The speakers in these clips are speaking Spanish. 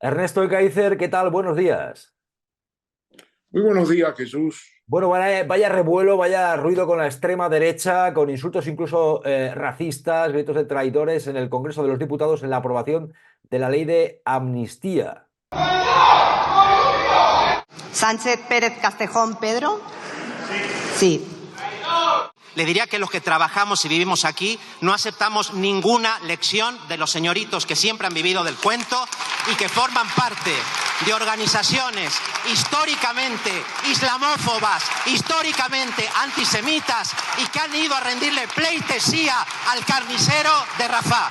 Ernesto Ekaizer, ¿qué tal? Buenos días. Muy buenos días, Jesús. Bueno, vaya revuelo, vaya ruido con la extrema derecha, con insultos incluso racistas, gritos de traidores en el Congreso de los Diputados en la aprobación de la ley de amnistía. Sánchez Pérez Castejón, Pedro. Sí. Le diría que los que trabajamos y vivimos aquí no aceptamos ninguna lección de los señoritos que siempre han vivido del cuento y que forman parte de organizaciones históricamente islamófobas, históricamente antisemitas y que han ido a rendirle pleitesía al carnicero de Rafah.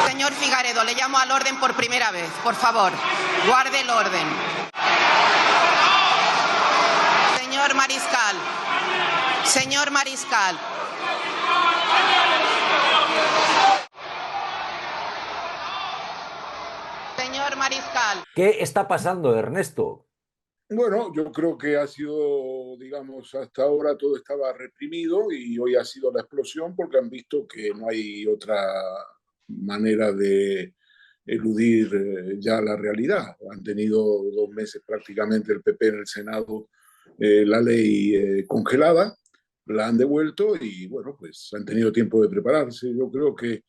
Señor Figaredo, le llamo al orden por primera vez. Por favor, guarde el orden. Señor Mariscal. Señor Mariscal. Señor Mariscal. ¿Qué está pasando, Ernesto? Bueno, yo creo que ha sido, digamos, hasta ahora todo estaba reprimido y hoy ha sido la explosión porque han visto que no hay otra manera de eludir ya la realidad. Han tenido 2 meses prácticamente el PP en el Senado la ley congelada, la han devuelto y bueno, pues han tenido tiempo de prepararse. Yo creo que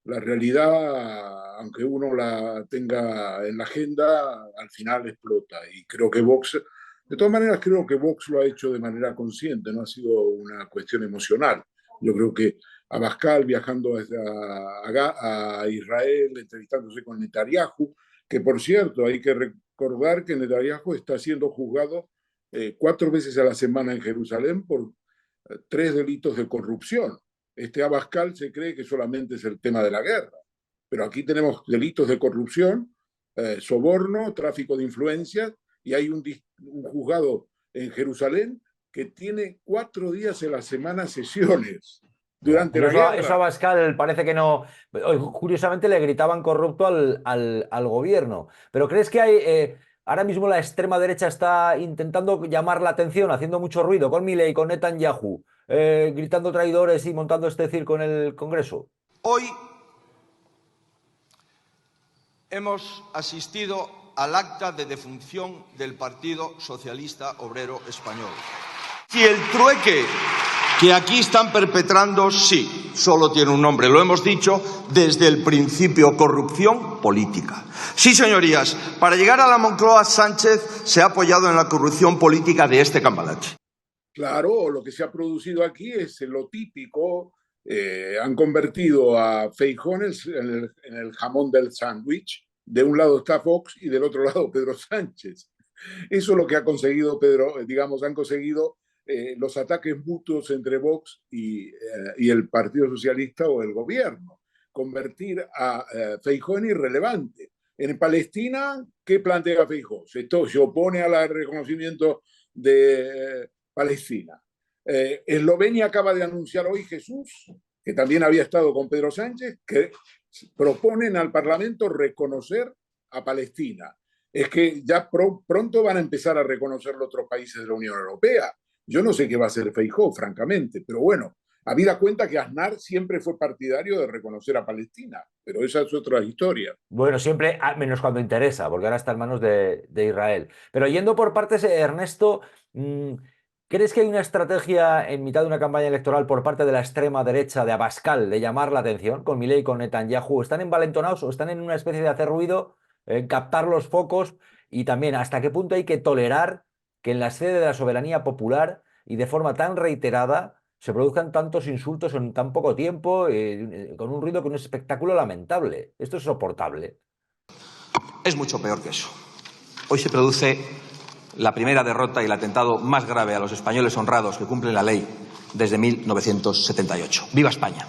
la realidad, aunque uno la tenga en la agenda, al final explota. Y creo que Vox, de todas maneras, creo que Vox lo ha hecho de manera consciente, no ha sido una cuestión emocional. Yo creo que Abascal viajando a Israel, entrevistándose con Netanyahu, que por cierto, hay que recordar que Netanyahu está siendo juzgado 4 veces a la semana en Jerusalén por 3 delitos de corrupción. Este Abascal se cree que solamente es el tema de la guerra, pero aquí tenemos delitos de corrupción, soborno, tráfico de influencias, y hay un juzgado en Jerusalén que tiene 4 días en la semana sesiones durante Pero la eso a guerra. Abascal parece que no. Curiosamente le gritaban corrupto al gobierno. ¿Pero crees que hay, ahora mismo la extrema derecha está intentando llamar la atención, haciendo mucho ruido con Milei, con Netanyahu, gritando traidores y montando este circo en el Congreso? Hoy hemos asistido al acta de defunción del Partido Socialista Obrero Español. Y el trueque que aquí están perpetrando, sí, solo tiene un nombre, lo hemos dicho desde el principio: corrupción política. Sí, señorías, para llegar a la Moncloa, Sánchez se ha apoyado en la corrupción política de este cambalache. Claro, lo que se ha producido aquí es lo típico. Han convertido a Feijóo en el jamón del sándwich. De un lado está Fox y del otro lado Pedro Sánchez. Eso es lo que ha conseguido Pedro, digamos, han conseguido los ataques mutuos entre Vox y el Partido Socialista o el gobierno. Convertir a Feijóo en irrelevante. En Palestina, ¿qué plantea Feijóo? Se opone al reconocimiento de Palestina. Eslovenia acaba de anunciar hoy, Jesús, que también había estado con Pedro Sánchez, que proponen al Parlamento reconocer a Palestina. Es que ya pronto van a empezar a reconocerlo otros países de la Unión Europea. Yo no sé qué va a hacer Feijóo, francamente, pero bueno, habida cuenta que Aznar siempre fue partidario de reconocer a Palestina, pero esa es otra historia. Bueno, siempre, menos cuando interesa, porque ahora está en manos de Israel. Pero yendo por partes, Ernesto, ¿crees que hay una estrategia en mitad de una campaña electoral por parte de la extrema derecha de Abascal de llamar la atención con Milei y con Netanyahu? ¿Están envalentonados o están en una especie de hacer ruido, captar los focos? Y también, ¿hasta qué punto hay que tolerar que en la sede de la soberanía popular y de forma tan reiterada se produzcan tantos insultos en tan poco tiempo, con un ruido, con un espectáculo lamentable? Esto es soportable. Es mucho peor que eso. Hoy se produce la primera derrota y el atentado más grave a los españoles honrados que cumplen la ley desde 1978. ¡Viva España!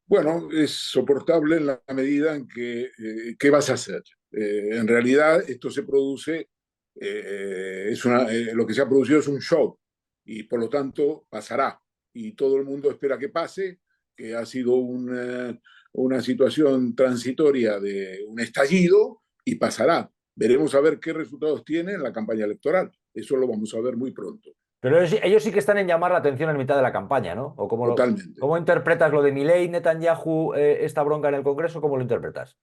Bueno, es soportable en la medida en que, ¿qué vas a hacer? En realidad, esto se produce, lo que se ha producido es un show y por lo tanto pasará. Y todo el mundo espera que pase, que ha sido una situación transitoria de un estallido y pasará. Veremos a ver qué resultados tiene en la campaña electoral. Eso lo vamos a ver muy pronto. Pero ellos sí que están en llamar la atención en mitad de la campaña, ¿no? ¿O Totalmente. cómo interpretas lo de Milei, Netanyahu, esta bronca en el Congreso? ¿Cómo lo interpretas?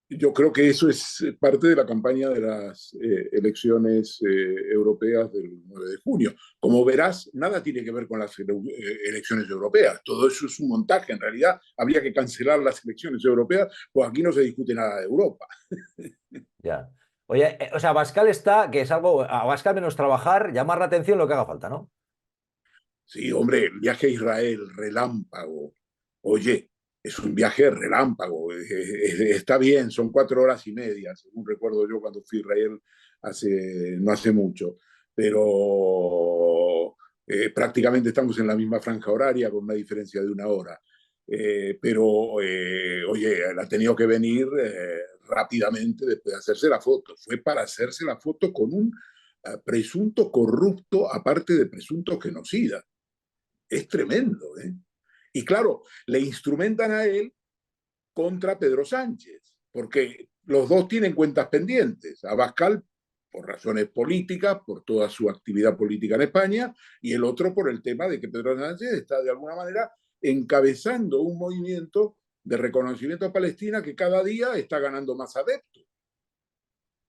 Yo creo que eso es parte de la campaña de las elecciones europeas del 9 de junio. Como verás, nada tiene que ver con las elecciones europeas. Todo eso es un montaje. En realidad, habría que cancelar las elecciones europeas, pues aquí no se discute nada de Europa. Ya. Oye, o sea, Abascal está, que es algo, a Abascal menos trabajar, llamar la atención lo que haga falta, ¿no? Sí, hombre, el viaje a Israel, relámpago. Oye, es un viaje relámpago. Está bien, son 4 horas y media, según recuerdo yo cuando fui a Israel no hace mucho. Pero prácticamente estamos en la misma franja horaria con una diferencia de 1 hora. Oye, él ha tenido que venir rápidamente después de hacerse la foto. Fue para hacerse la foto con un presunto corrupto, aparte de presunto genocida. Es tremendo, ¿eh? Y claro, le instrumentan a él contra Pedro Sánchez, porque los dos tienen cuentas pendientes. Abascal por razones políticas, por toda su actividad política en España, y el otro por el tema de que Pedro Sánchez está de alguna manera encabezando un movimiento de reconocimiento a Palestina que cada día está ganando más adeptos.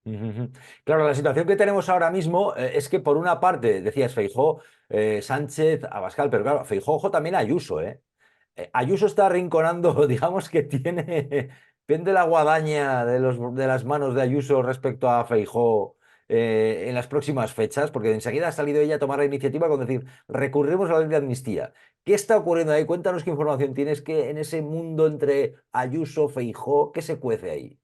Ujú. Claro, la situación que tenemos ahora mismo es que por una parte, decías Feijóo, Sánchez, Abascal, pero claro, Feijóo ojo, también a Ayuso, ¿eh? Ayuso está arrinconando, digamos que tiene, pende la guadaña de las manos de Ayuso respecto a Feijóo en las próximas fechas, porque enseguida ha salido ella a tomar la iniciativa con decir, recurrimos a la ley de amnistía. ¿Qué está ocurriendo ahí? Cuéntanos qué información tienes que en ese mundo entre Ayuso, Feijóo, ¿qué se cuece ahí?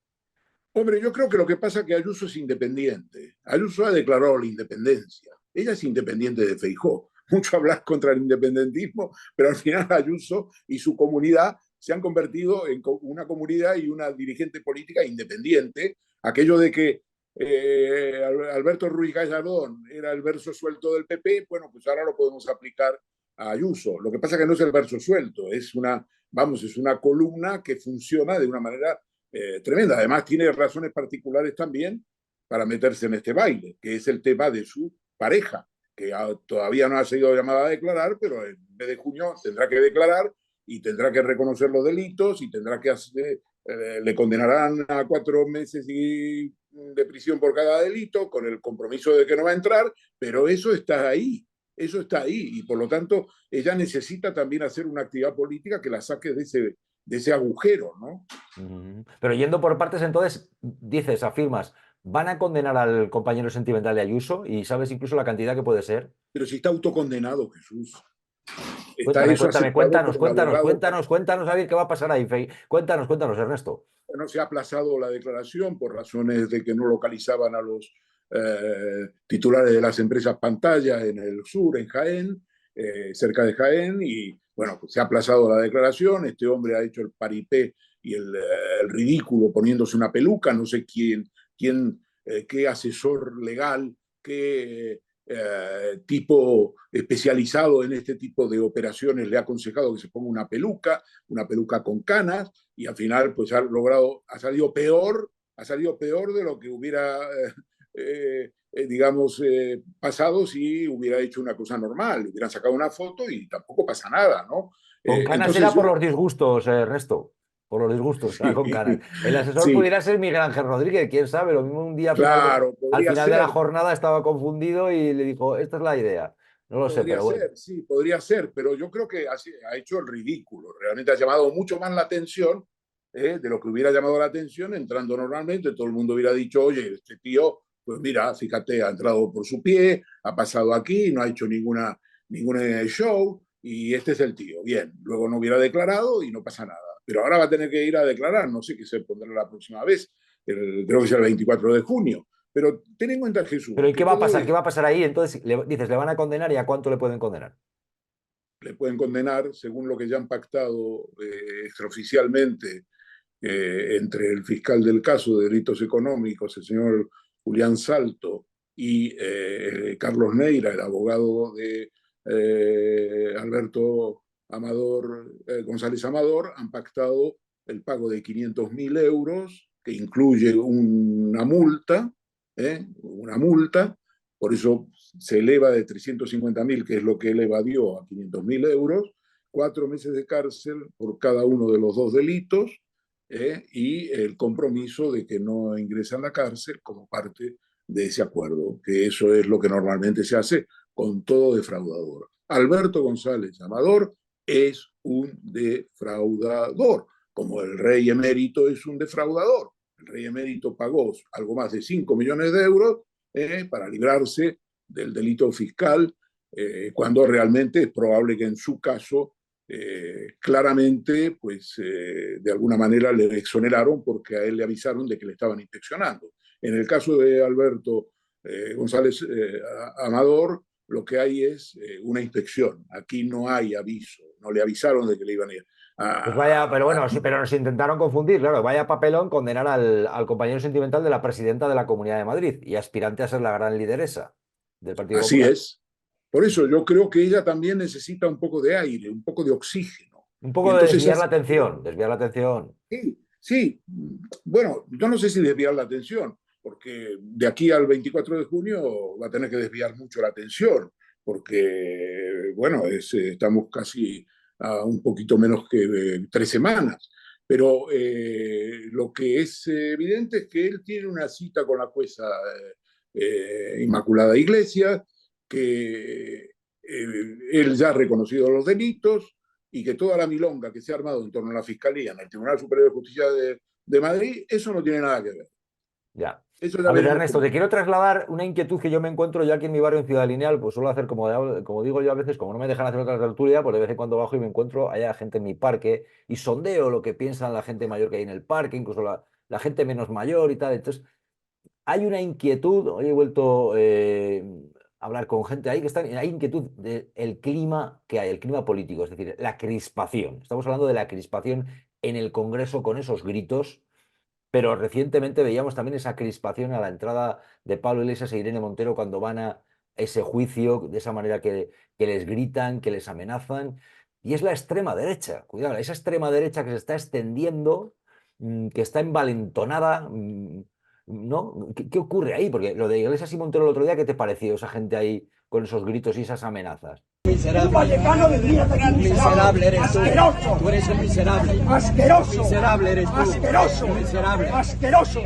Hombre, yo creo que lo que pasa es que Ayuso es independiente. Ayuso ha declarado la independencia. Ella es independiente de Feijóo. Mucho hablar contra el independentismo, pero al final Ayuso y su comunidad se han convertido en una comunidad y una dirigente política independiente. Aquello de que Alberto Ruiz Gallardón era el verso suelto del PP, bueno, pues ahora lo podemos aplicar a Ayuso. Lo que pasa es que no es el verso suelto, es una columna que funciona de una manera tremenda. Además, tiene razones particulares también para meterse en este baile, que es el tema de su pareja, que todavía no ha sido llamada a declarar, pero en mes de junio tendrá que declarar y tendrá que reconocer los delitos y tendrá que le condenarán a 4 meses de prisión por cada delito, con el compromiso de que no va a entrar, pero eso está ahí, y por lo tanto ella necesita también hacer una actividad política que la saque de ese agujero, ¿no? Pero yendo por partes, entonces, dices, afirmas, van a condenar al compañero sentimental de Ayuso y sabes incluso la cantidad que puede ser. Pero si está autocondenado, Jesús. Está Cuéntame, eso cuéntame, aceptado cuéntanos, por el cuéntanos, abogado. cuéntanos, cuéntanos, a ver qué va a pasar ahí, Fey. Cuéntanos, cuéntanos, Ernesto. No se ha aplazado la declaración por razones de que no localizaban a los titulares de las empresas pantalla en el sur, en Jaén, cerca de Jaén, y bueno, pues se ha aplazado la declaración. Este hombre ha hecho el paripé y el ridículo poniéndose una peluca, no sé qué asesor legal, qué tipo especializado en este tipo de operaciones le ha aconsejado que se ponga una peluca con canas, y al final pues ha salido peor de lo que hubiera, digamos, pasado si hubiera hecho una cosa normal, hubieran sacado una foto y tampoco pasa nada, ¿no? Con canas Entonces era por yo, los disgustos, Ernesto. Por los disgustos, era sí, con canas. El asesor sí, pudiera ser Miguel Ángel Rodríguez, quién sabe. Lo mismo un día claro, al final de la jornada estaba confundido y le dijo, esta es la idea. No lo sé, podría pero bueno. ser, sí, podría ser, pero yo creo que ha hecho el ridículo. Realmente ha llamado mucho más la atención de lo que hubiera llamado la atención entrando normalmente. Todo el mundo hubiera dicho, oye, este tío, pues mira, fíjate, ha entrado por su pie, ha pasado aquí, no ha hecho ningún show, y este es el tío. Bien, luego no hubiera declarado y no pasa nada. Pero ahora va a tener que ir a declarar, no sé qué se pondrá la próxima vez, creo que es el 24 de junio. Pero ten en cuenta, Jesús, Pero ¿y que qué va a todo pasar? ¿Qué esto va a pasar ahí? Entonces, dices, ¿le van a condenar y a cuánto le pueden condenar? le pueden condenar, según lo que ya han pactado extraoficialmente entre el fiscal del caso de delitos económicos, el señor Julián Salto, y Carlos Neira, el abogado de Alberto González Amador, han pactado el pago de 500.000 euros, que incluye una multa, Por eso se eleva de 350.000, que es lo que él evadió, a 500.000 euros, 4 meses de cárcel por cada uno de los dos delitos, y el compromiso de que no ingresa en la cárcel como parte de ese acuerdo, que eso es lo que normalmente se hace con todo defraudador. Alberto González Amador es un defraudador, como el rey emérito es un defraudador. El rey emérito pagó algo más de 5 millones de euros para librarse del delito fiscal, cuando realmente es probable que en su caso claramente, pues de alguna manera le exoneraron porque a él le avisaron de que le estaban inspeccionando. En el caso de Alberto González Amador, lo que hay es una inspección. Aquí no hay aviso, no le avisaron de que le iban a ir. Pues vaya, pero bueno, sí, pero nos intentaron confundir, claro, vaya papelón condenar al compañero sentimental de la presidenta de la Comunidad de Madrid y aspirante a ser la gran lideresa del Partido Así Popular. es. Por eso yo creo que ella también necesita un poco de aire, un poco de oxígeno. Un Y poco de entonces desviar la atención, desviar la atención. sí, sí. Bueno, yo no sé si desviar la atención, porque de aquí al 24 de junio va a tener que desviar mucho la atención, porque, bueno, estamos casi a un poquito menos que 3 semanas. Pero lo que es evidente es que él tiene una cita con la jueza Inmaculada Iglesias, que él ya ha reconocido los delitos y que toda la milonga que se ha armado en torno a la Fiscalía en el Tribunal Superior de Justicia de Madrid, eso no tiene nada que ver. Ya. Eso ya A ver, veremos Ernesto, cómo. te quiero trasladar una inquietud que yo me encuentro yo aquí en mi barrio en Ciudad Lineal, pues suelo hacer como digo yo a veces, como no me dejan hacer otra tertulia, pues de vez en cuando bajo y me encuentro allá gente en mi parque y sondeo lo que piensan la gente mayor que hay en el parque, incluso la gente menos mayor y tal. Entonces, hay una inquietud, hoy he vuelto a hablar con gente ahí que están, hay inquietud del clima que hay, el clima político, es decir, la crispación. Estamos hablando de la crispación en el Congreso con esos gritos, pero recientemente veíamos también esa crispación a la entrada de Pablo Iglesias e Irene Montero cuando van a ese juicio, de esa manera que les gritan, que les amenazan. Y es la extrema derecha, cuidado, esa extrema derecha que se está extendiendo, que está envalentonada. ¿No? ¿Qué ocurre ahí? Porque lo de Iglesias y Montero el otro día, ¿qué te pareció esa gente ahí con esos gritos y esas amenazas? Miserable. Un vallecano de miserable eres tú. Asqueroso. Tú eres el miserable. Asqueroso. Miserable eres tú. Asqueroso. Miserable. Asqueroso.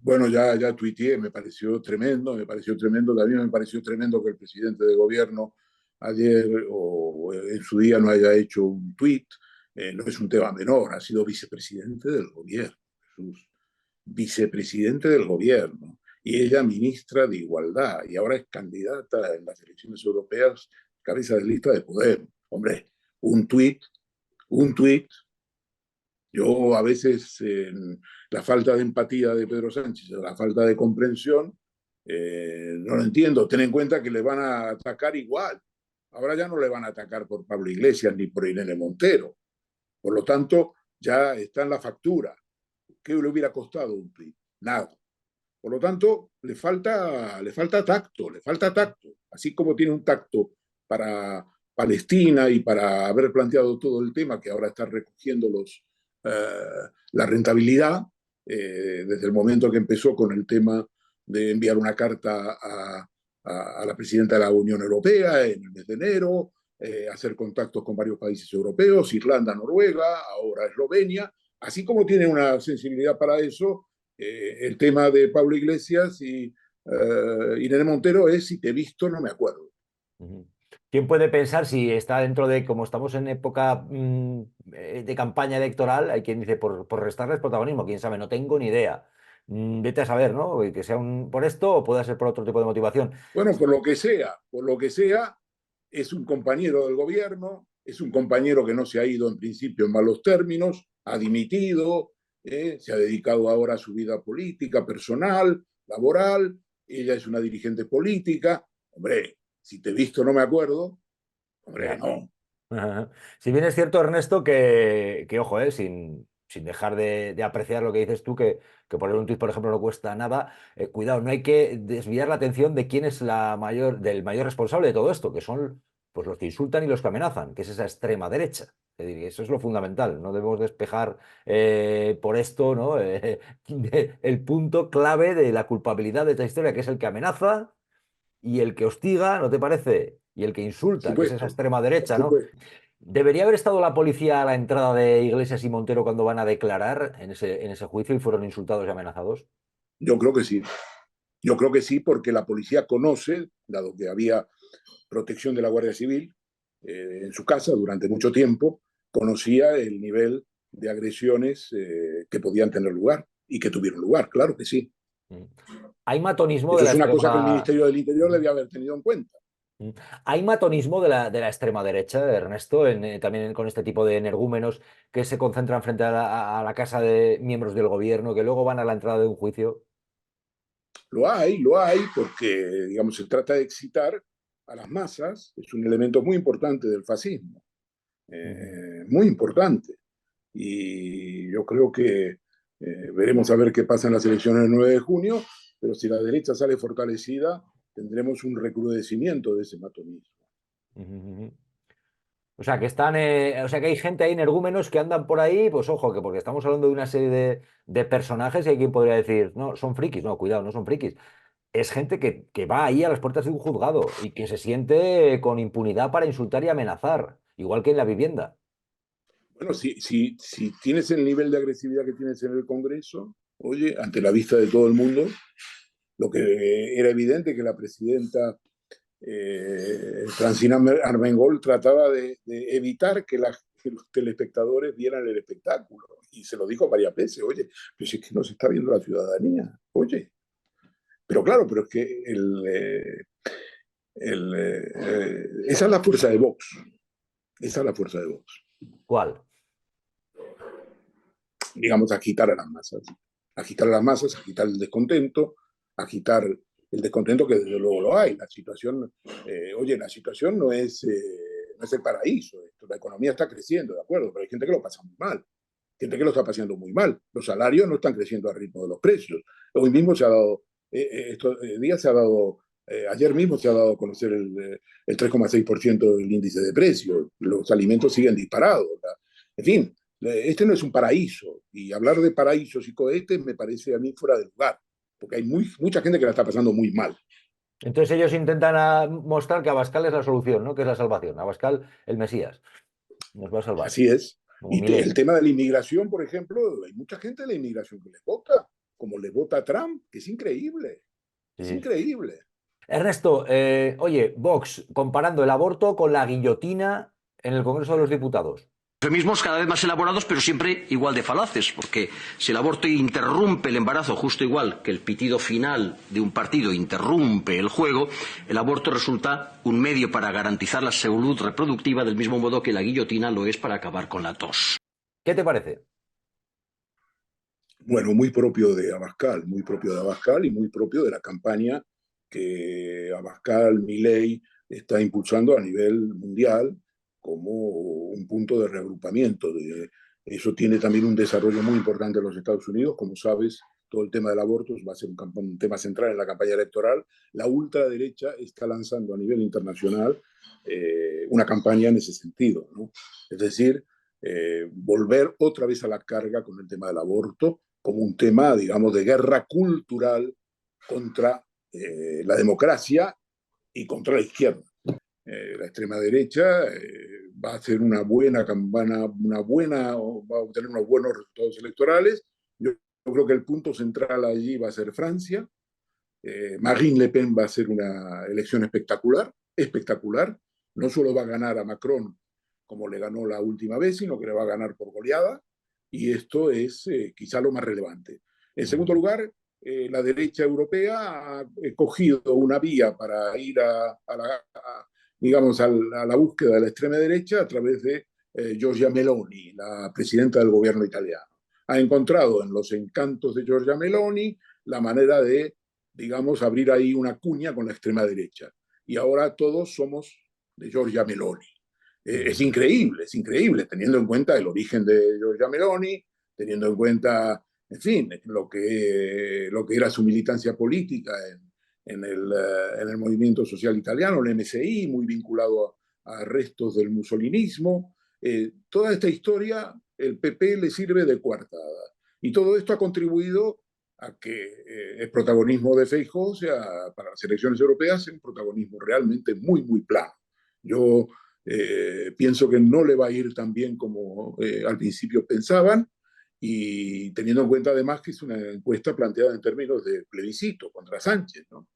Bueno, ya tuiteé, me pareció tremendo, también me pareció tremendo que el presidente de gobierno ayer o en su día no haya hecho un tuit. No es un tema menor, ha sido vicepresidente del gobierno, Jesús, vicepresidente del gobierno, y ella ministra de Igualdad, y ahora es candidata en las elecciones europeas, cabeza de lista de Podemos. Hombre, un tuit, yo a veces la falta de empatía de Pedro Sánchez, la falta de comprensión, no lo entiendo. Ten en cuenta que le van a atacar igual. Ahora ya no le van a atacar por Pablo Iglesias ni por Irene Montero. Por lo tanto, ya está en la factura. ¿Qué le hubiera costado un tuit? Nada. Por lo tanto, le falta tacto. Así como tiene un tacto para Palestina y para haber planteado todo el tema que ahora está recogiendo la rentabilidad, desde el momento que empezó con el tema de enviar una carta a la presidenta de la Unión Europea en el mes de enero, hacer contactos con varios países europeos, Irlanda, Noruega, ahora Eslovenia. Así como tiene una sensibilidad para eso, el tema de Pablo Iglesias y Irene Montero es si te he visto, no me acuerdo. ¿Quién puede pensar si está dentro de, como estamos en época de campaña electoral, hay quien dice por restarles protagonismo? Quién sabe, no tengo ni idea. Vete a saber, ¿no? Que sea por esto o puede ser por otro tipo de motivación. Bueno, por lo que sea, es un compañero del gobierno, es un compañero que no se ha ido en principio en malos términos, ha dimitido, se ha dedicado ahora a su vida política, personal, laboral, ella es una dirigente política. Hombre, si te he visto no me acuerdo, hombre, no. Si bien es cierto, Ernesto, que ojo, sin dejar de apreciar lo que dices tú, que poner un tuit, por ejemplo, no cuesta nada, cuidado, no hay que desviar la atención de quién es del mayor responsable de todo esto, que son pues, los que insultan y los que amenazan, que es esa extrema derecha. Es decir, eso es lo fundamental, no debemos despejar por esto, ¿no? El punto clave de la culpabilidad de esta historia, que es el que amenaza, y el que hostiga, ¿no te parece? Y el que Por insulta, que es esa supuesto, extrema por derecha, ¿no? supuesto. ¿Debería haber estado la policía a la entrada de Iglesias y Montero cuando van a declarar en ese juicio y fueron insultados y amenazados? Yo creo que sí. Yo creo que sí, porque la policía conoce, dado que había protección de la Guardia Civil en su casa durante mucho tiempo, conocía el nivel de agresiones que podían tener lugar y que tuvieron lugar, claro que sí. Mm. Hay matonismo de Eso la es una cosa que el extrema... Ministerio del Interior debía haber tenido en cuenta. Mm. Hay matonismo de la extrema derecha, Ernesto, también con este tipo de energúmenos que se concentran frente a la casa de miembros del gobierno, que luego van a la entrada de un juicio. Lo hay, porque, digamos, se trata de excitar a las masas, es un elemento muy importante del fascismo, muy importante. Y yo creo que veremos a ver qué pasa en las elecciones del 9 de junio, pero si la derecha sale fortalecida, tendremos un recrudecimiento de ese matonismo. O sea, que están, o sea, que hay gente ahí, energúmenos, que andan por ahí, pues ojo, que porque estamos hablando de una serie de personajes y hay quien podría decir, no, son frikis, no, cuidado, no son frikis. Es gente que va ahí a las puertas de un juzgado y que se siente con impunidad para insultar y amenazar, igual que en la vivienda. Bueno, si tienes el nivel de agresividad que tienes en el Congreso, oye, ante la vista de todo el mundo, lo que era evidente que la presidenta Francina Armengol trataba de evitar que los telespectadores vieran el espectáculo. Y se lo dijo varias veces, oye, pero si es que no se está viendo la ciudadanía, oye. Pero claro, pero es que esa es la fuerza de Vox. Esa es la fuerza de Vox. ¿Cuál? Digamos, agitar a las masas. Agitar a las masas, agitar el descontento, agitar el descontento que desde luego lo hay. La situación, oye, la situación no es el paraíso. La economía está creciendo, de acuerdo, pero hay gente que lo pasa muy mal. Gente que lo está pasando muy mal. Los salarios no están creciendo al ritmo de los precios. Hoy mismo se ha dado, estos días se ha dado, ayer mismo se ha dado a conocer el 3,6% del índice de precios. Los alimentos siguen disparados. En fin, este no es un paraíso. Y hablar de paraísos y cohetes me parece a mí fuera de lugar. Porque hay mucha gente que la está pasando muy mal. Entonces ellos intentan mostrar que Abascal es la solución, ¿no? Que es la salvación. Abascal, el Mesías, nos va a salvar, Así es. como Y el Milei. tema de la inmigración, por ejemplo, hay mucha gente de la inmigración que les vota, como le vota a Trump, que es increíble. Sí, Es sí. increíble. Ernesto, oye, Vox comparando el aborto con la guillotina en el Congreso de los Diputados. Eufemismos cada vez más elaborados, pero siempre igual de falaces, porque si el aborto interrumpe el embarazo justo igual que el pitido final de un partido interrumpe el juego, el aborto resulta un medio para garantizar la salud reproductiva del mismo modo que la guillotina lo es para acabar con la tos. ¿Qué te parece? Bueno, muy propio de Abascal y muy propio de la campaña que Abascal, Milei, está impulsando a nivel mundial como un punto de reagrupamiento. Eso tiene también un desarrollo muy importante en los Estados Unidos. Como sabes, todo el tema del aborto va a ser un tema central en la campaña electoral. La ultraderecha está lanzando a nivel internacional una campaña en ese sentido, ¿no? Es decir, volver otra vez a la carga con el tema del aborto como un tema, digamos, de guerra cultural contra la democracia y contra la izquierda. La extrema derecha va a hacer va a obtener unos buenos resultados electorales. Yo creo que el punto central allí va a ser Francia. Marine Le Pen va a ser una elección espectacular, espectacular. No solo va a ganar a Macron como le ganó la última vez, sino que le va a ganar por goleada. Y esto es quizá lo más relevante. En segundo lugar, la derecha europea ha cogido una vía para ir digamos, a la búsqueda de la extrema derecha a través de Giorgia Meloni, la presidenta del gobierno italiano. Ha encontrado en los encantos de Giorgia Meloni la manera de, digamos, abrir ahí una cuña con la extrema derecha. Y ahora todos somos de Giorgia Meloni. Es increíble, teniendo en cuenta el origen de Giorgia Meloni, teniendo en cuenta, en fin, lo que era su militancia política en el movimiento social italiano, el MSI, muy vinculado a restos del musolinismo. Toda esta historia, el PP le sirve de coartada. Y todo esto ha contribuido a que el protagonismo de Feijóo sea, para las elecciones europeas, un protagonismo realmente muy, muy plano. Yo pienso que no le va a ir tan bien como al principio pensaban, y teniendo en cuenta además que es una encuesta planteada en términos de plebiscito contra Sánchez, ¿no?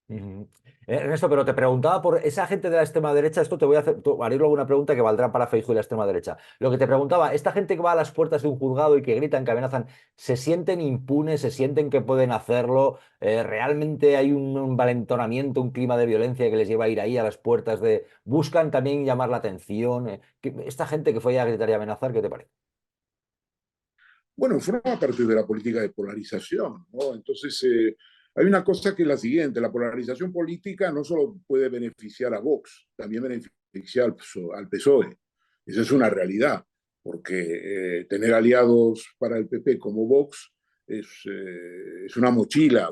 Ujú. Ernesto, pero te preguntaba por esa gente de la extrema derecha, esto te voy a hacer, haré luego una pregunta que valdrá para Feijóo y la extrema derecha. Lo que te preguntaba, esta gente que va a las puertas de un juzgado y que gritan, que amenazan, ¿se sienten impunes, se sienten que pueden hacerlo? ¿Realmente hay un envalentonamiento, un clima de violencia que les lleva a ir ahí a las puertas de... ¿Buscan también llamar la atención? Esta gente que fue a gritar y amenazar, ¿qué te parece? Bueno, forma parte de la política de polarización, ¿no? Entonces, hay una cosa que es la siguiente: la polarización política no solo puede beneficiar a Vox, también beneficia al PSOE. Esa es una realidad, porque tener aliados para el PP como Vox es una mochila,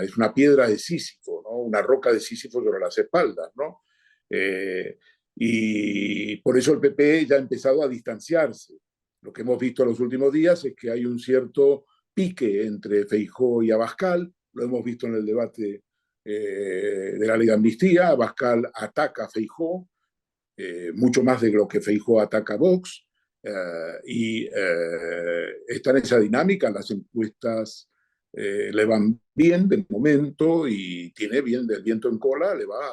es una piedra de Sísifo, ¿no? Una roca de Sísifo sobre las espaldas, ¿no? Eh, y por eso el PP ya ha empezado a distanciarse. Lo que hemos visto en los últimos días es que hay un cierto pique entre Feijóo y Abascal. Lo hemos visto en el debate de la ley de amnistía. Abascal ataca a Feijóo, mucho más de lo que Feijóo ataca a Vox. Está en esa dinámica. Las encuestas le van bien de momento y tiene bien del viento en cola, le va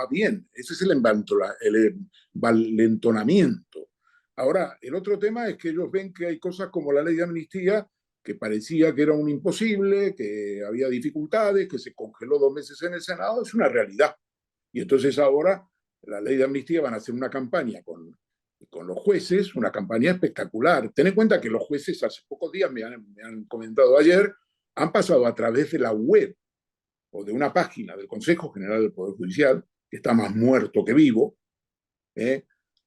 bien. Ese es el envalentonamiento. Ahora, el otro tema es que ellos ven que hay cosas como la ley de amnistía, que parecía que era un imposible, que había dificultades, que se congeló 2 meses en el Senado. Es una realidad. Y entonces ahora la ley de amnistía van a hacer una campaña con los jueces, una campaña espectacular. Ten en cuenta que los jueces hace pocos días, me han comentado ayer, han pasado a través de la web o de una página del Consejo General del Poder Judicial, que está más muerto que vivo,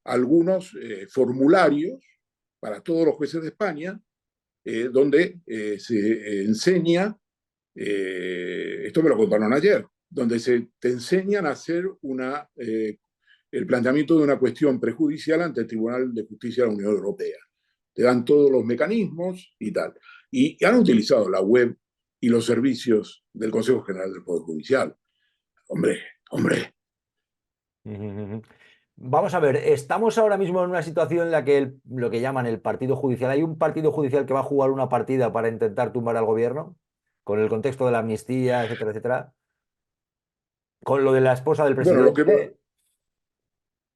algunos formularios para todos los jueces de España, donde se enseña, esto me lo contaron ayer, donde te enseñan a hacer el planteamiento de una cuestión prejudicial ante el Tribunal de Justicia de la Unión Europea. Te dan todos los mecanismos y tal. Y han utilizado la web y los servicios del Consejo General del Poder Judicial. Hombre, hombre. Vamos a ver, estamos ahora mismo en una situación en la que lo que llaman el partido judicial, ¿hay un partido judicial que va a jugar una partida para intentar tumbar al gobierno? Con el contexto de la amnistía, etcétera, etcétera. Con lo de la esposa del Bueno, presidente.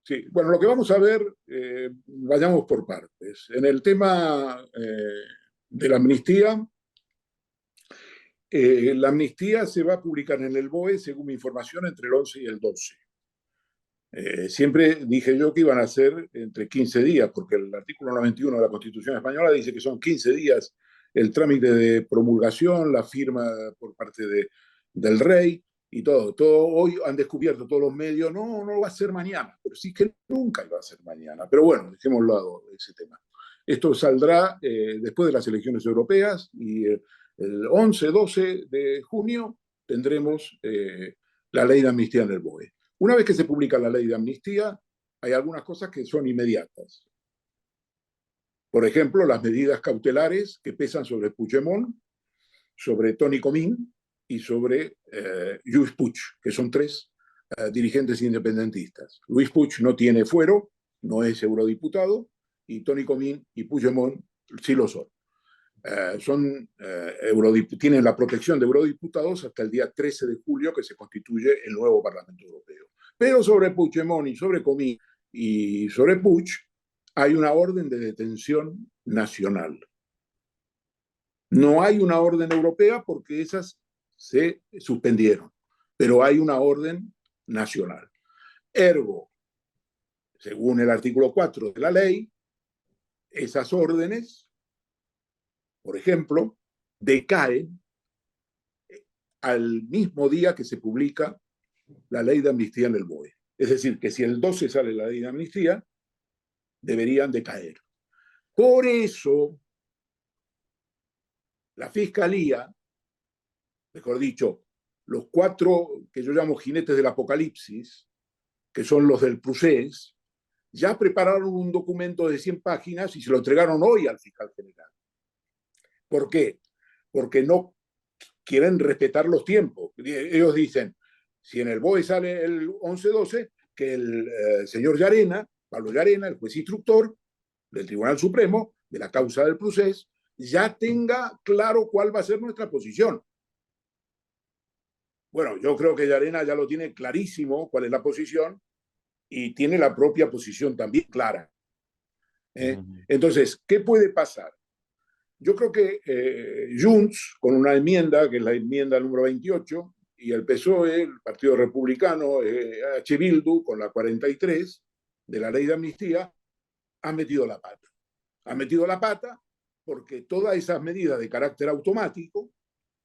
sí, bueno, lo que vamos a ver, vayamos por partes. En el tema de la amnistía se va a publicar en el BOE, según mi información, entre el 11 y el 12. Siempre dije yo que iban a ser entre 15 días, porque el artículo 91 de la Constitución española dice que son 15 días el trámite de promulgación, la firma por parte del rey y todo. Hoy han descubierto todos los medios, no va a ser mañana, pero sí que nunca iba a ser mañana. Pero bueno, dejémoslo a lado ese tema. Esto saldrá después de las elecciones europeas y el 11-12 de junio tendremos la ley de amnistía en el BOE. Una vez que se publica la ley de amnistía, hay algunas cosas que son inmediatas. Por ejemplo, las medidas cautelares que pesan sobre Puigdemont, sobre Toni Comín y sobre Lluís Puig, que son 3 dirigentes independentistas. Lluís Puig no tiene fuero, no es eurodiputado, y Toni Comín y Puigdemont sí lo son. Tienen la protección de eurodiputados hasta el día 13 de julio, que se constituye el nuevo Parlamento Europeo. Pero sobre Puigdemont y sobre Comín y sobre Puig hay una orden de detención nacional. No hay una orden europea porque esas se suspendieron, pero hay una orden nacional. Ergo, según el artículo 4 de la ley, esas órdenes, por ejemplo, decaen al mismo día que se publica la ley de amnistía en el BOE. Es decir, que si el 12 sale la ley de amnistía, deberían decaer. Por eso, la Fiscalía, mejor dicho, los 4 que yo llamo jinetes del apocalipsis, que son los del Procés, ya prepararon un documento de 100 páginas y se lo entregaron hoy al fiscal general. ¿Por qué? porque no quieren respetar los tiempos. Ellos dicen, si en el BOE sale el 11-12, que el señor Llarena, Pablo Llarena, el juez instructor del Tribunal Supremo, de la causa del procés, ya tenga claro cuál va a ser nuestra posición. Bueno, yo creo que Llarena ya lo tiene clarísimo cuál es la posición y tiene la propia posición también clara. Entonces, ¿qué puede pasar? Yo creo que Junts, con una enmienda, que es la enmienda número 28, y el PSOE, el Partido Republicano, H. Bildu, con la 43 de la ley de amnistía, han metido la pata. Han metido la pata porque todas esas medidas de carácter automático,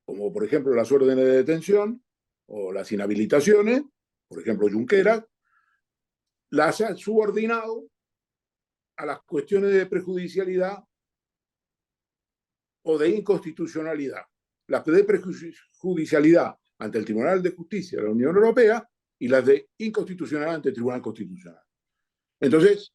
como por ejemplo las órdenes de detención o las inhabilitaciones, por ejemplo Junqueras, las han subordinado a las cuestiones de prejudicialidad o de inconstitucionalidad. Las de prejudicialidad ante el Tribunal de Justicia de la Unión Europea y las de inconstitucionalidad ante el Tribunal Constitucional. Entonces,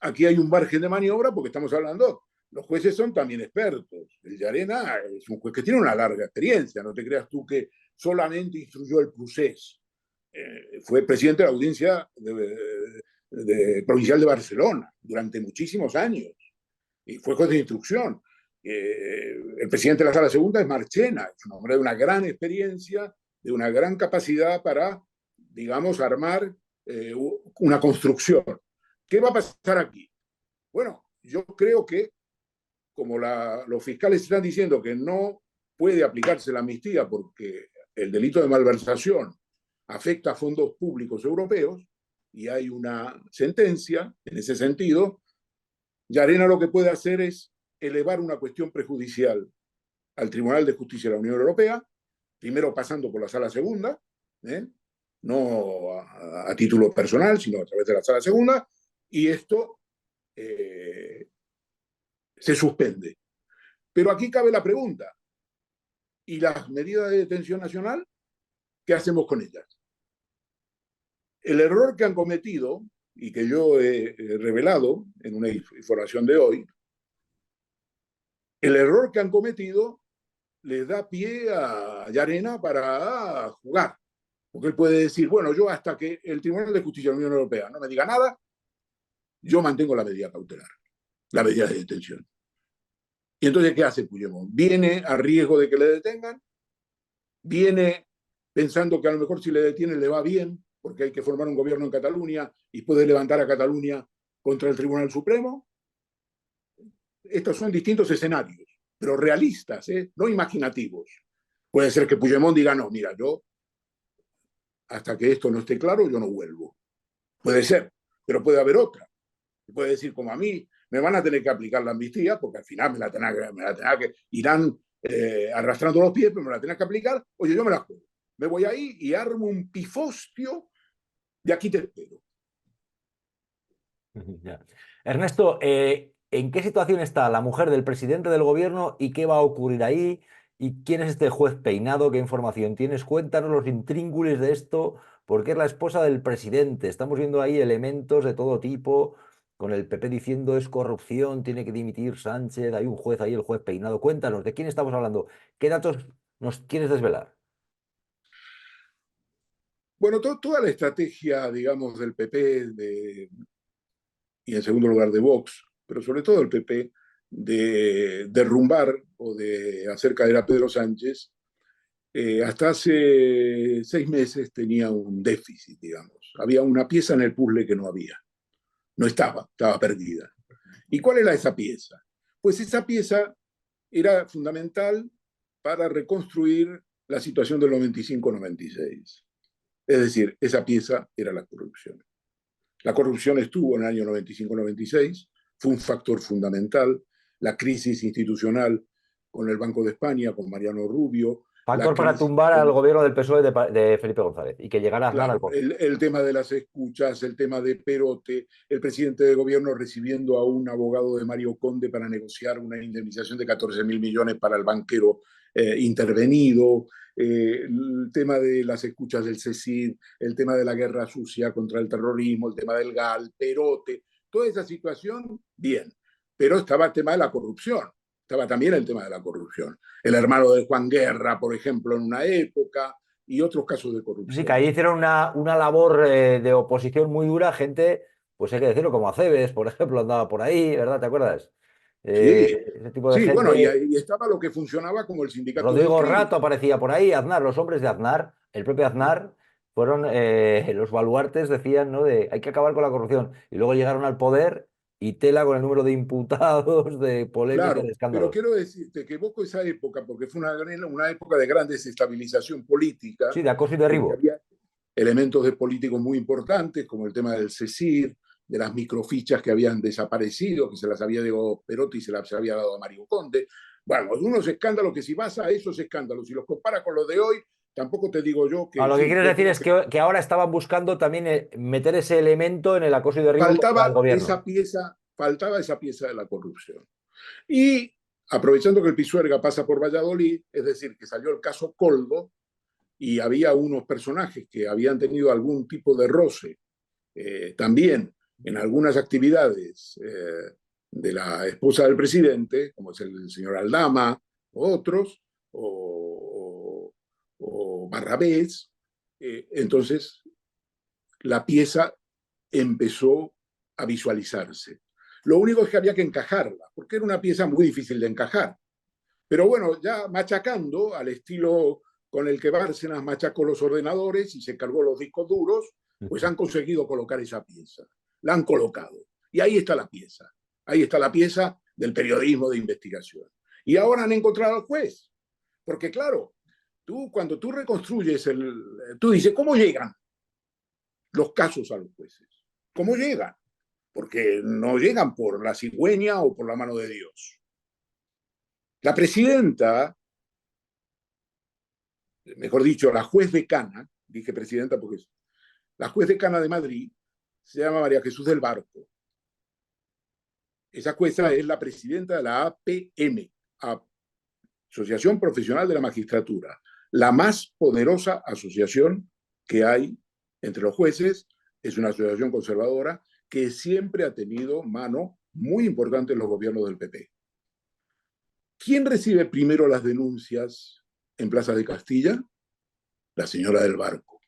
aquí hay un margen de maniobra porque estamos hablando, los jueces son también expertos. El Llarena es un juez que tiene una larga experiencia, no te creas tú que solamente instruyó el procés. Fue presidente de la audiencia provincial de Barcelona durante muchísimos años y fue juez de instrucción. El presidente de la Sala Segunda es Marchena, es un hombre de una gran experiencia, de una gran capacidad para, digamos, armar una construcción. ¿Qué va a pasar aquí? Bueno, yo creo que como los fiscales están diciendo que no puede aplicarse la amnistía porque el delito de malversación afecta a fondos públicos europeos y hay una sentencia en ese sentido, Llarena lo que puede hacer es elevar una cuestión prejudicial al Tribunal de Justicia de la Unión Europea, primero pasando por la Sala Segunda, no a título personal, sino a través de la Sala Segunda, y esto se suspende. Pero aquí cabe la pregunta, ¿y las medidas de detención nacional? ¿Qué hacemos con ellas? El error que han cometido, y que yo he revelado en una información de hoy, el error que han cometido les da pie a Llarena para jugar. Porque él puede decir, bueno, yo hasta que el Tribunal de Justicia de la Unión Europea no me diga nada, yo mantengo la medida cautelar, la medida de detención. Y entonces, ¿qué hace Puigdemont? Viene a riesgo de que le detengan, viene pensando que a lo mejor si le detienen le va bien, porque hay que formar un gobierno en Cataluña y puede levantar a Cataluña contra el Tribunal Supremo. Estos son distintos escenarios, pero realistas, no imaginativos. Puede ser que Puigdemont diga, no, mira, yo hasta que esto no esté claro, yo no vuelvo. Puede ser, pero puede haber otra. Puede decir, como a mí, me van a tener que aplicar la amnistía, porque al final me la tendrán que irán arrastrando los pies, pero me la tendrán que aplicar. Oye, yo me la juego. Me voy ahí y armo un pifostio de aquí te espero. Ya. Ernesto, ¿en qué situación está la mujer del presidente del gobierno y qué va a ocurrir ahí? ¿Y quién es este juez peinado? ¿Qué información tienes? Cuéntanos los intríngulis de esto, porque es la esposa del presidente. Estamos viendo ahí elementos de todo tipo, con el PP diciendo es corrupción, tiene que dimitir Sánchez, hay un juez ahí, el juez peinado. Cuéntanos, ¿de quién estamos hablando? ¿Qué datos nos quieres desvelar? Bueno, toda la estrategia, digamos, del PP y en segundo lugar de Vox, pero sobre todo el PP, de derrumbar o de hacer caer a Pedro Sánchez, hasta hace 6 meses tenía un déficit, digamos. Había una pieza en el puzzle que no había. No estaba perdida. ¿Y cuál era esa pieza? Pues esa pieza era fundamental para reconstruir la situación del 95-96. Es decir, esa pieza era la corrupción. La corrupción estuvo en el año 95-96, fue un factor fundamental. La crisis institucional con el Banco de España, con Mariano Rubio. Factor para tumbar al gobierno del PSOE de Felipe González y que llegara a Aznar al poder. El tema de las escuchas, el tema de Perote, el presidente de gobierno recibiendo a un abogado de Mario Conde para negociar una indemnización de 14.000 millones para el banquero intervenido, el tema de las escuchas del CECID, el tema de la guerra sucia contra el terrorismo, el tema del GAL, Perote, toda esa situación, bien. Pero estaba el tema de la corrupción. estaba también el tema de la corrupción. El hermano de Juan Guerra, por ejemplo, en una época, y otros casos de Sí, corrupción. que ahí hicieron una labor de oposición muy dura, gente, pues hay que decirlo, como Aceves, por ejemplo, andaba por ahí, ¿verdad? ¿Te acuerdas? Sí, Ese tipo de sí, bueno, gente. y estaba lo que funcionaba como el sindicato del Rodrigo crimen. Rato aparecía por ahí, Aznar, los hombres de Aznar, el propio Aznar, fueron los baluartes, decían, ¿no? De hay que acabar con la corrupción. Y luego llegaron al poder y tela con el número de imputados, de polémicas, de Claro, pero escándalos. quiero decirte que evoco esa época porque fue una época de gran desestabilización política, Sí, de acoso y en que derribo. había elementos de políticos muy importantes, como el tema del CECIR, de las microfichas que habían desaparecido, que se las había dado Perotti y se las había dado a Mario Conde. Bueno, unos escándalos que si vas a esos escándalos y los comparas con los de hoy, tampoco te digo yo A que lo que sí, quieres yo decir creo es que que ahora estaban buscando también meter ese elemento en el acoso y derribo contra el faltaba gobierno. faltaba esa pieza de la corrupción. Y aprovechando que el Pisuerga pasa por Valladolid, es decir, que salió el caso Coldo, y había unos personajes que habían tenido algún tipo de roce también en algunas actividades de la esposa del presidente, como es el señor Aldama, o otros, o Barrabés. Entonces, la pieza empezó a visualizarse. Lo único es que había que encajarla, porque era una pieza muy difícil de encajar. Pero bueno, ya machacando al estilo con el que Bárcenas machacó los ordenadores y se cargó los discos duros, pues han conseguido colocar esa pieza. La han colocado. Y ahí está la pieza. Ahí está la pieza del periodismo de investigación. Y ahora han encontrado al juez. Porque claro, cuando tú reconstruyes tú dices, ¿cómo llegan los casos a los jueces? ¿Cómo llegan? Porque no llegan por la cigüeña o por la mano de Dios. La presidenta, mejor dicho, la juez decana, dije presidenta porque es, la juez decana de Madrid se llama María Jesús del Barco. Esa jueza es la presidenta de la APM, Asociación Profesional de la Magistratura, la más poderosa asociación que hay entre los jueces. Es una asociación conservadora que siempre ha tenido mano muy importante en los gobiernos del PP. ¿Quién recibe primero las denuncias en Plaza de Castilla? La señora del Barco.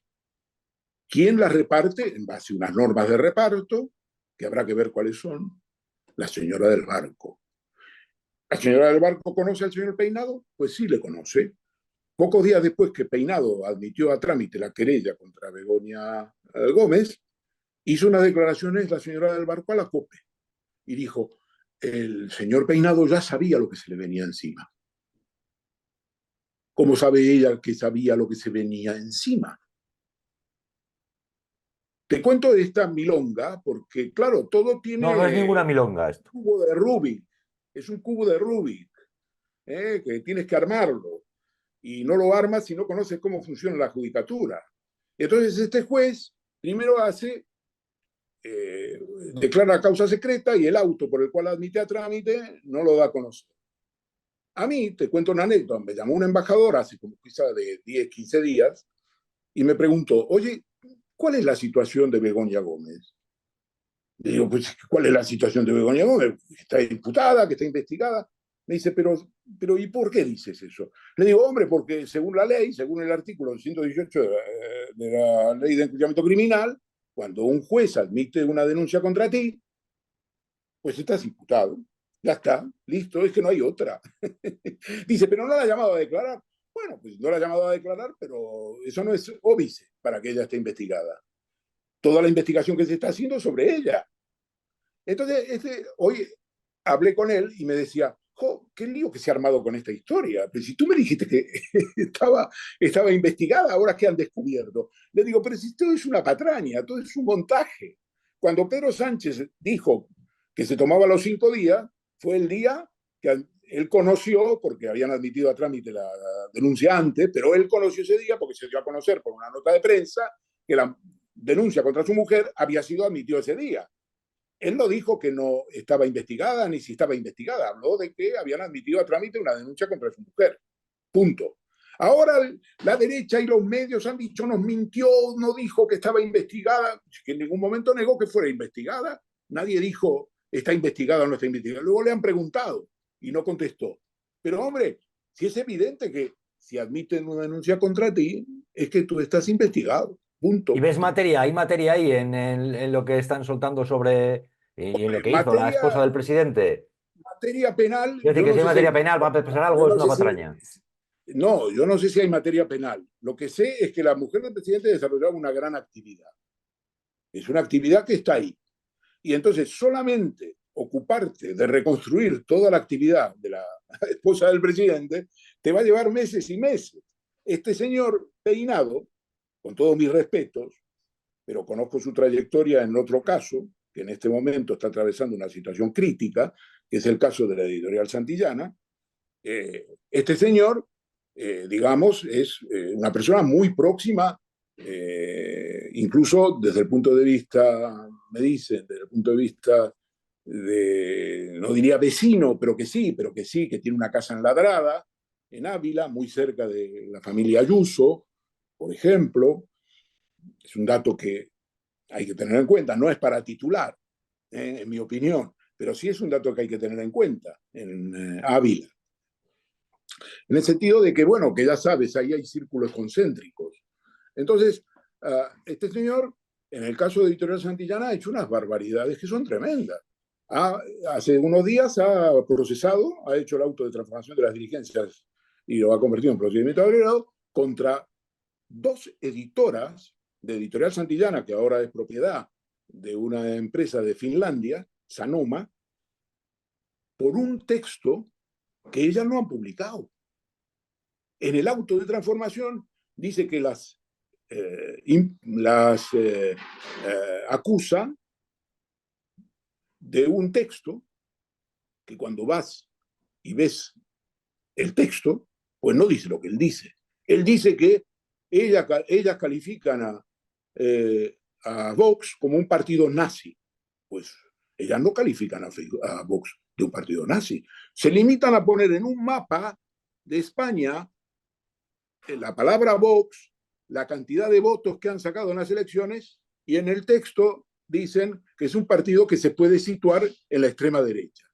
¿Quién las reparte? En base a unas normas de reparto, que habrá que ver cuáles son. La señora del Barco. ¿La señora del Barco conoce al señor Peinado? Pues sí, le conoce. Pocos días después que Peinado admitió a trámite la querella contra Begoña Gómez, hizo unas declaraciones la señora del Barco a la COPE y dijo, el señor Peinado ya sabía lo que se le venía encima. ¿Cómo sabe ella que sabía lo que se venía encima? Te cuento de esta milonga porque, claro, todo No, no es ninguna tiene milonga esto. un cubo de Rubik. Es un cubo de Rubik, que tienes que armarlo. Y no lo armas si no conoces cómo funciona la judicatura. Entonces este juez primero declara causa secreta y el auto por el cual admite a trámite no lo da a conocer. A mí, te cuento una anécdota, me llamó un embajador hace como quizá de 10, 15 días y me preguntó, oye, ¿cuál es la situación de Begoña Gómez? Le digo, pues, ¿cuál es la situación de Begoña Gómez? Está imputada, que está investigada. Me dice, pero ¿y por qué dices eso? Le digo, hombre, porque según la ley, según el artículo 118 de la ley de enjuiciamiento criminal, cuando un juez admite una denuncia contra ti, pues estás imputado. Ya está, listo, es que no hay otra. Dice, pero no la ha llamado a declarar. Bueno, pues no la ha llamado a declarar, pero eso no es óbice para que ella esté investigada. Toda la investigación que se está haciendo es sobre ella. Entonces, hoy hablé con él y me decía, qué lío que se ha armado con esta historia. Pero si tú me dijiste que estaba investigada, ahora que han descubierto. Le digo, pero si todo es una patraña, todo es un montaje. Cuando Pedro Sánchez dijo que se tomaba los 5 días, fue el día que él conoció, porque habían admitido a trámite la denuncia antes, pero él conoció ese día porque se dio a conocer por una nota de prensa que la denuncia contra su mujer había sido admitida ese día. Él no dijo que no estaba investigada ni si estaba investigada, habló de que habían admitido a trámite una denuncia contra su mujer. Punto. Ahora la derecha y los medios han dicho, nos mintió, no dijo que estaba investigada, que en ningún momento negó que fuera investigada. Nadie dijo, está investigada o no está investigada. Luego le han preguntado, y no contestó. Pero hombre, si es evidente que si admiten una denuncia contra ti, es que tú estás investigado. Punto. ¿Y ves materia? ¿Hay materia ahí en lo que están soltando sobre y en lo que hizo la esposa del presidente? Materia penal, Quiero decir yo que no si hay sé si hay, materia penal, ¿va a pasar yo algo? Es no una sé si, patraña. no, yo no sé si hay materia penal. Lo que sé es que la mujer del presidente desarrollaba una gran actividad. Es una actividad que está ahí. Y entonces solamente ocuparte de reconstruir toda la actividad de la esposa del presidente te va a llevar meses y meses. Este señor Peinado, con todos mis respetos, pero conozco su trayectoria en otro caso, que en este momento está atravesando una situación crítica, que es el caso de la editorial Santillana. Este señor, digamos, es una persona muy próxima, incluso desde el punto de vista, me dicen, desde el punto de vista de, no diría vecino, pero que sí, que tiene una casa enladrada en Ávila, muy cerca de la familia Ayuso, por ejemplo. Es un dato que hay que tener en cuenta, no es para titular, en mi opinión, pero sí es un dato que hay que tener en cuenta en Ávila. En el sentido de que, bueno, que ya sabes, ahí hay círculos concéntricos. Entonces, este señor, en el caso de Editorial Santillana, ha hecho unas barbaridades que son tremendas. Hace unos días ha procesado, ha hecho el auto de transformación de las diligencias y lo ha convertido en procedimiento abreviado contra 2 editoras de Editorial Santillana, que ahora es propiedad de una empresa de Finlandia, Sanoma, por un texto que ellas no han publicado. En el auto de transformación dice que las acusa de un texto que cuando vas y ves el texto, pues no dice lo que él dice. Él dice que ellas califican a Vox como un partido nazi. Pues ellas no califican a Vox de un partido nazi. Se limitan a poner en un mapa de España la palabra Vox, la cantidad de votos que han sacado en las elecciones, y en el texto dicen que es un partido que se puede situar en la extrema derecha.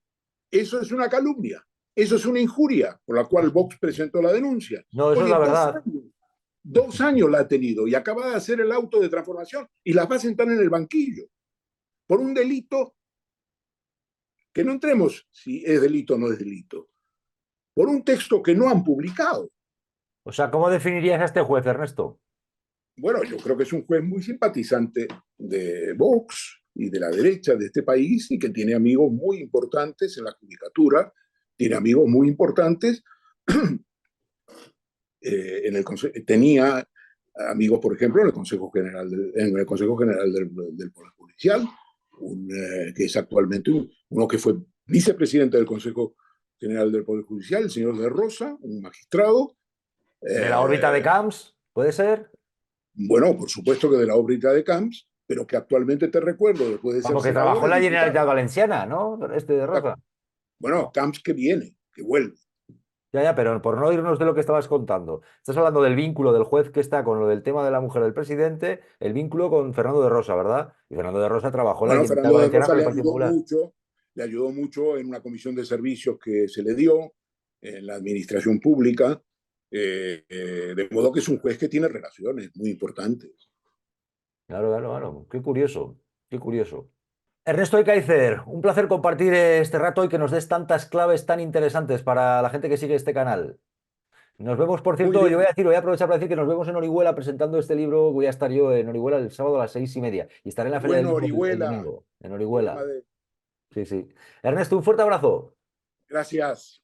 Eso es una calumnia, eso es una injuria por la cual Vox presentó la denuncia. No, eso es Oye, la verdad. 2 años la ha tenido y acaba de hacer el auto de transformación y las va a sentar en el banquillo por un delito que no entremos si es delito o no es delito, por un texto que no han publicado. O sea, ¿cómo definirías a este juez, Ernesto? Bueno, yo creo que es un juez muy simpatizante de Vox y de la derecha de este país y que tiene amigos muy importantes en la judicatura, tiene amigos muy importantes. Tenía amigos, por ejemplo, en el Consejo General del Poder Judicial, que es actualmente uno que fue vicepresidente del Consejo General del Poder Judicial, el señor de Rosa, un magistrado. ¿De la órbita de Camps? ¿Puede ser? Bueno, por supuesto que de la órbita de Camps, pero que actualmente te recuerdo, después de ser Como que senador, trabajó en la es Generalitat diputado. Valenciana, ¿no? Este de Rosa. Bueno, Camps que viene, que vuelve. Ya, pero por no irnos de lo que estabas contando. Estás hablando del vínculo del juez que está con lo del tema de la mujer del presidente, el vínculo con Fernando de Rosa, ¿verdad? Y Fernando de Rosa trabajó en la Bueno, Generalitat Fernando de Valenciana Rosa con el Partido Popular. le ayudó mucho en una comisión de servicios que se le dio en la administración pública, de modo que es un juez que tiene relaciones muy importantes. Claro, claro, claro. Qué curioso, qué curioso. Ernesto Ekaizer, un placer compartir este rato y que nos des tantas claves tan interesantes para la gente que sigue este canal. Nos vemos, por Muy cierto, yo bien. voy a aprovechar para decir que nos vemos en Orihuela presentando este libro. Voy a estar yo en Orihuela el sábado a las 6:30 y estaré en la Feria del Bueno, Libro el Orihuela, domingo, en Puebla Orihuela. Madrid. Sí, sí. Ernesto, un fuerte abrazo. Gracias.